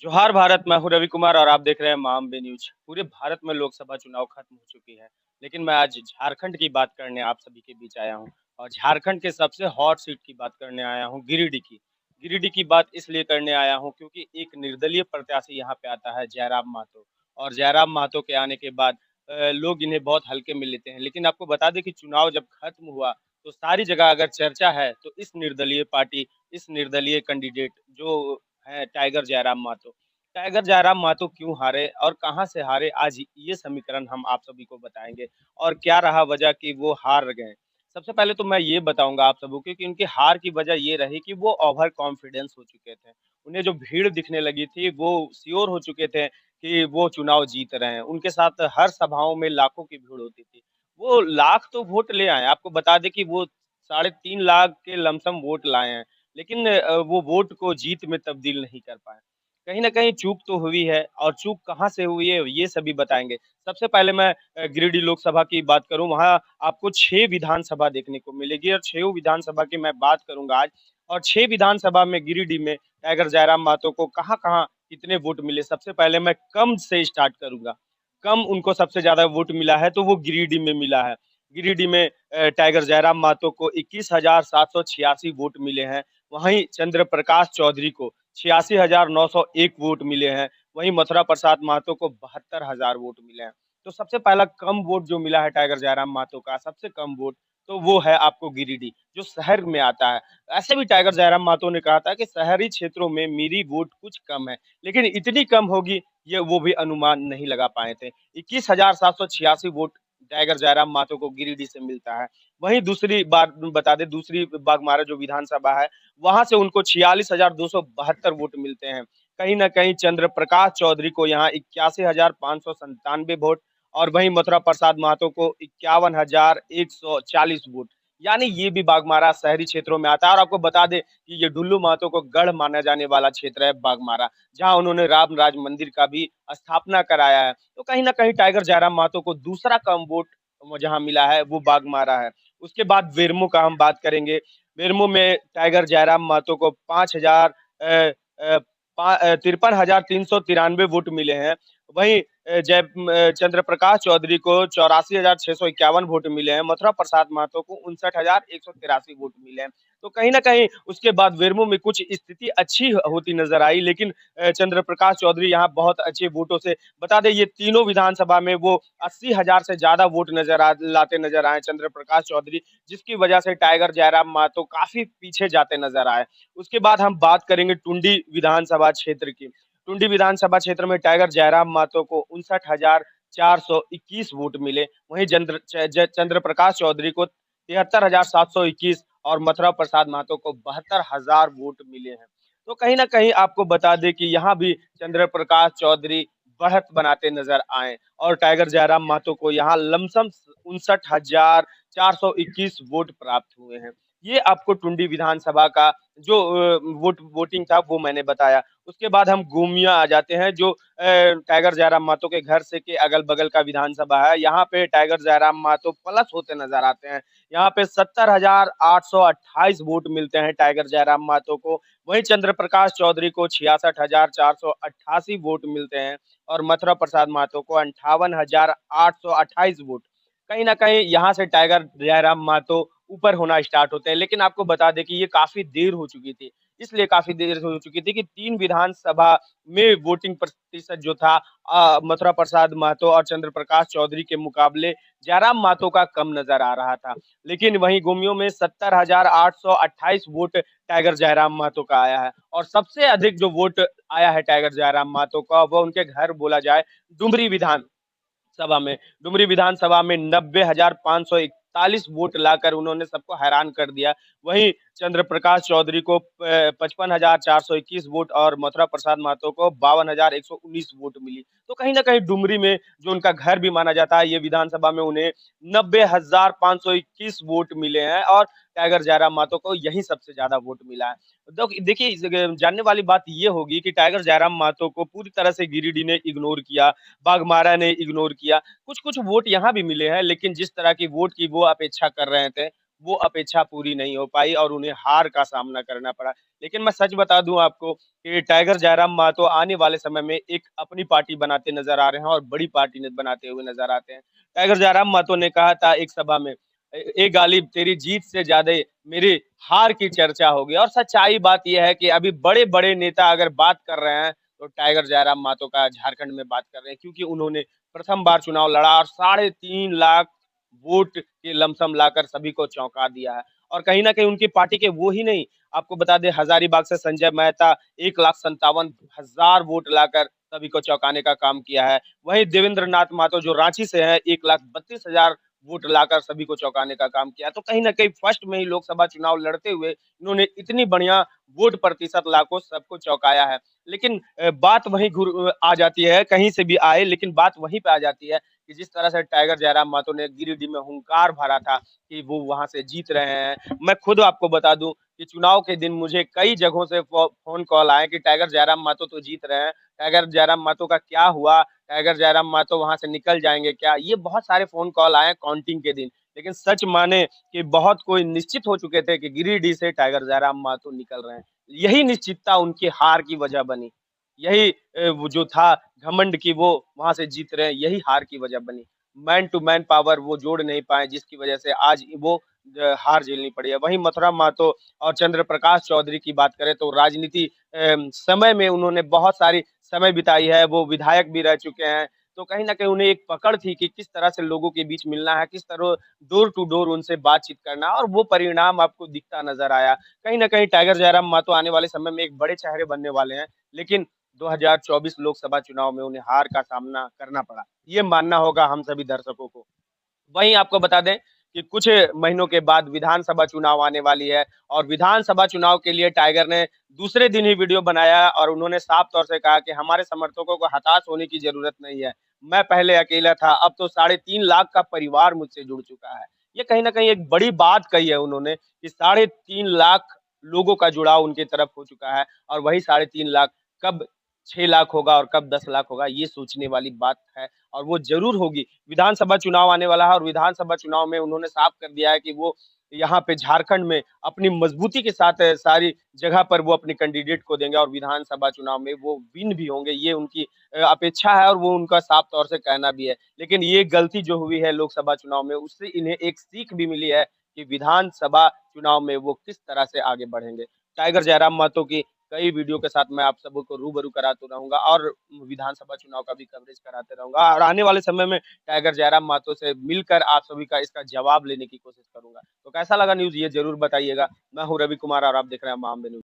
जोहार भारत, मैं हूँ रवि कुमार और आप देख रहे हैं माम बे न्यूज। पूरे भारत में लोकसभा चुनाव खत्म हो चुकी है, लेकिन मैं आज झारखंड की बात करने आप सभी के बीच आया हूँ। और झारखंड के सबसे हॉट सीट की बात करने आया हूँ, गिरिडीह की। गिरिडीह की बात इसलिए करने आया हूँ क्योंकि एक निर्दलीय प्रत्याशी यहाँ पे आता है, जयराम महतो। और जयराम महतो के आने के बाद लोग इन्हें बहुत हल्के में लेते हैं, लेकिन आपको बता दें कि चुनाव जब खत्म हुआ तो सारी जगह अगर चर्चा है तो इस निर्दलीय पार्टी, इस निर्दलीय कैंडिडेट जो है टाइगर जयराम महतो। टाइगर जयराम महतो क्यों हारे और कहाँ से हारे, आज ये समीकरण हम आप सभी को बताएंगे। और क्या रहा वजह कि वो हार गए। सबसे पहले तो मैं ये बताऊंगा आप सबको कि उनकी हार की वजह ये रही कि वो ओवर कॉन्फिडेंस हो चुके थे। उन्हें जो भीड़ दिखने लगी थी वो श्योर हो चुके थे कि वो चुनाव जीत रहे हैं। उनके साथ हर सभाओं में लाखों की भीड़ होती थी। वो लाख तो वोट ले आए, आपको बता दें कि वो 3.5 लाख के लमसम वोट लाए हैं, लेकिन वो वोट को जीत में तब्दील नहीं कर पाए। कहीं न कहीं चूक तो हुई है और चूक कहाँ से हुई है ये सभी बताएँगे। सबसे पहले मैं गिरिडीह लोकसभा की बात करूँ, वहाँ आपको 6 विधानसभा देखने को मिलेगी और 6 विधानसभा की मैं बात करूँगा आज। और 6 विधानसभा में गिरिडीह में टाइगर जयराम महतो को कहाँ-कहाँ कितने वोट मिले, सबसे पहले मैं कम से स्टार्ट करूँगा। कम उनको सबसे ज़्यादा वोट मिला है तो वो गिरिडीह में मिला है। गिरिडीह में टाइगर जयराम महतो को 21,786 वोट मिले हैं। वहीं चंद्र प्रकाश चौधरी को 86,901 वोट मिले हैं। वहीं मथुरा प्रसाद महतो को 72,000 वोट मिले हैं। तो सबसे पहला कम वोट जो मिला है टाइगर जयराम महतो का, सबसे कम वोट, तो वो है आपको गिरिडीह, जो शहर में आता है। ऐसे भी टाइगर जयराम महतो ने कहा था कि शहरी क्षेत्रों में मेरी वोट कुछ कम है, लेकिन इतनी कम होगी ये वो भी अनुमान नहीं लगा पाए थे। 21,786 वोट टाइगर जयराम महतो को गिरिडीह से मिलता है। वहीं दूसरी बात बता दें, दूसरी बाघमारा जो विधानसभा है, वहाँ से उनको 46,272 वोट मिलते हैं। कहीं न कहीं चंद्र प्रकाश चौधरी को यहाँ 81,597 वोट और वहीं मथुरा प्रसाद महतो को 51,140 वोट। यानी ये भी बाघमारा शहरी क्षेत्रों में आता है और आपको बता दें कि ये डुल्लू महतो को गढ़ माना जाने वाला क्षेत्र है बाघमारा, जहाँ उन्होंने राम राज मंदिर का भी स्थापना कराया है। तो कहीं न कहीं टाइगर जयराम महतो को दूसरा कम वोट वो जहाँ मिला है वो बाघमारा है। उसके बाद बेरमो का हम बात करेंगे। बेरमो में टाइगर जयराम महतो को 53,393 वोट मिले हैं। वहीं चंद्र प्रकाश चौधरी को 84,651 वोट मिले हैं। मथुरा प्रसाद महतो को 59,183 वोट मिले हैं। तो कहीं न कहीं उसके बाद बेरमो में कुछ स्थिति अच्छी होती नज़र आई, लेकिन चंद्र प्रकाश चौधरी यहाँ बहुत अच्छे वोटों से, बता दें ये तीनों विधानसभा में वो 80,000 से ज़्यादा वोट लाते नज़र आए चंद्र प्रकाश चौधरी, जिसकी वजह से टाइगर जयराम महतो काफ़ी पीछे जाते नज़र आए। उसके बाद हम बात करेंगे टुंडी विधानसभा क्षेत्र की। टुंडी विधानसभा क्षेत्र में टाइगर जयराम महतो को 59,421 वोट मिले। वहीं चंद्र प्रकाश चौधरी को 73,721 और मथुरा प्रसाद महतो को 72,000 वोट मिले हैं। तो कहीं न कहीं आपको बता दें कि यहाँ भी चंद्र प्रकाश चौधरी बढ़त बनाते नज़र आए और टाइगर जयराम महतो को यहाँ लमसम 59,421 वोट प्राप्त हुए हैं। ये आपको टुंडी विधानसभा का जो वोटिंग था वो मैंने बताया। उसके बाद हम गोमिया आ जाते हैं, जो टाइगर जयराम महतो के घर से के अगल-बगल का विधानसभा है। यहाँ पे टाइगर जयराम महतो प्लस होते नज़र आते हैं। यहाँ पे 70,828 वोट मिलते हैं टाइगर जयराम महतो को। वहीं चंद्र प्रकाश चौधरी को 66,488 वोट मिलते हैं और मथुरा प्रसाद महतो को 58,828 वोट। कहीं न कहीं यहाँ से टाइगर जयराम महतो ऊपर होना स्टार्ट होते हैं, लेकिन आपको बता दें कि ये काफ़ी देर हो चुकी थी। इसलिए काफ़ी देर हो चुकी थी कि 3 विधानसभा में वोटिंग प्रतिशत जो था मथुरा प्रसाद महतो और चंद्र प्रकाश चौधरी के मुकाबले जयराम महतो का कम नज़र आ रहा था। लेकिन वहीं गोमियों में 70,828 वोट टाइगर जयराम महतो का आया है और सबसे अधिक जो वोट आया है टाइगर जयराम महतो का, वो उनके घर बोला जाए डुमरी सभा में। डुमरी विधानसभा में 90,541 वोट लाकर उन्होंने सबको हैरान कर दिया। वहीं चंद्र प्रकाश चौधरी को 55,421 वोट और मथुरा प्रसाद महतो को 52,119 वोट मिली। तो कहीं न कहीं डुमरी में जो उनका घर भी माना जाता है, ये विधानसभा में उन्हें 90,521 वोट मिले हैं और टाइगर जयराम महतो को यही सबसे ज़्यादा वोट मिला है। देखिए इस जानने वाली बात ये होगी कि टाइगर जयराम महतो को पूरी तरह से गिरिडीह ने इग्नोर किया, बाघमारा ने इग्नोर किया। कुछ-कुछ वोट यहाँ भी मिले हैं, लेकिन जिस तरह की वोट की वो अपेक्षा कर रहे थे, वो अपेक्षा पूरी नहीं हो पाई और उन्हें हार का सामना करना पड़ा। लेकिन मैं सच बता दूँ आपको कि टाइगर जयराम मातो आने वाले समय में एक अपनी पार्टी बनाते नज़र आ रहे हैं और बड़ी पार्टी न बनाते हुए नज़र आते हैं। टाइगर जयराम मातो ने कहा था एक सभा में, ए गालिब तेरी जीत से ज़्यादा मेरी हार की चर्चा होगी और सच्चाई बात ये है कि अभी बड़े-बड़े नेता अगर बात कर रहे हैं, तो टाइगर जयराम मातो का झारखंड में बात कर रहे हैं क्योंकि उन्होंने प्रथम बार चुनाव लड़ा और 3.5 लाख वोट के लमसम लाकर सभी को चौंका दिया है। और कहीं न कहीं उनकी पार्टी के वो ही नहीं, आपको बता दें हज़ारीबाग से संजय मेहता 1,57,000 वोट लाकर सभी को चौंकाने का काम किया है। वहीं देवेंद्र नाथ महतो जो रांची से हैं 1,32,000 वोट लाकर सभी को चौंकाने का काम किया। तो कहीं न कहीं फर्स्ट में ही लोकसभा चुनाव लड़ते हुए इन्होंने इतनी बढ़िया वोट प्रतिशत लाकर सबको चौंकाया है। लेकिन बात वहीं आ जाती है, कहीं से भी आए लेकिन बात वहीं पे आ जाती है कि जिस तरह से टाइगर जयराम मातो ने गिरिडीह में हुंकार भरा था कि वो वहाँ से जीत रहे हैं। मैं खुद आपको बता दूँ कि चुनाव के दिन मुझे कई जगहों से फ़ोन कॉल आए कि टाइगर जयराम मातो तो जीत रहे हैं, टाइगर जयराम मातो का क्या हुआ? टाइगर जयराम मातो वहाँ से निकल जाएँगे क्या? ये बहुत सारे फ़ोन कॉल आए काउंटिंग के दिन। लेकिन सच माने कि बहुत कोई निश्चित हो चुके थे कि गिरिडीह से टाइगर जयराम मातो निकल रहे हैं। यही निश्चितता उनकी हार की वजह बनी। यही वो जो था घमंड कि वो वहाँ से जीत रहे हैं, यही हार की वजह बनी। मैन टू मैन पावर वो जोड़ नहीं पाए जिसकी वजह से आज वो हार झेलनी पड़ी है। वहीं मथुरा महतो और चंद्र प्रकाश चौधरी की बात करें तो राजनीति समय में उन्होंने बहुत सारी समय बिताई है, वो विधायक भी रह चुके हैं। तो कहीं न कहीं उन्हें एक पकड़ थी कि किस तरह से लोगों के बीच मिलना है, किस तरह डोर टू डोर उनसे बातचीत करना है और वो परिणाम आपको दिखता नज़र आया। कहीं न कहीं टाइगर जयराम महतो आने वाले समय में एक बड़े चेहरे बनने वाले हैं, लेकिन 2024 लोकसभा चुनाव में उन्हें हार का सामना करना पड़ा। ये मानना होगा हम सभी दर्शकों को। वहीं आपको बता दें कि कुछ महीनों के बाद विधानसभा चुनाव आने वाली है और विधानसभा चुनाव के लिए टाइगर ने दूसरे दिन ही वीडियो बनाया और उन्होंने साफ तौर से कहा कि हमारे समर्थकों को हताश होने की ज़रूरत नहीं है। मैं पहले अकेला था, अब तो 3.5 लाख का परिवार मुझसे जुड़ चुका है। ये कहीं न कहीं एक बड़ी बात कही है उन्होंने कि 3.5 लाख लोगों का जुड़ाव उनकी तरफ हो चुका है और वही 3.5 लाख कब 6 लाख होगा और कब 10 लाख होगा, ये सोचने वाली बात है और वो ज़रूर होगी। विधानसभा चुनाव आने वाला है और विधानसभा चुनाव में उन्होंने साफ कर दिया है कि वो यहाँ पे झारखंड में अपनी मजबूती के साथ सारी जगह पर वो अपने कैंडिडेट को देंगे और विधानसभा चुनाव में वो विन भी होंगे। ये उनकी अपेक्षा है और वो उनका साफ तौर से कहना भी है। लेकिन ये गलती जो हुई है लोकसभा चुनाव में उससे इन्हें एक सीख भी मिली है कि विधानसभा चुनाव में वो किस तरह से आगे बढ़ेंगे। टाइगर जयराम महतो की कई वीडियो के साथ मैं आप सबको रूबरू कराता रहूँगा और विधानसभा चुनाव का भी कवरेज कराते रहूँगा और आने वाले समय में टाइगर जयराम महतो से मिलकर आप सभी का इसका जवाब लेने की कोशिश करूँगा। तो कैसा लगा न्यूज़ ये ज़रूर बताइएगा। मैं हूँ रवि कुमार और आप देख रहे हैं मामले न्यूज़।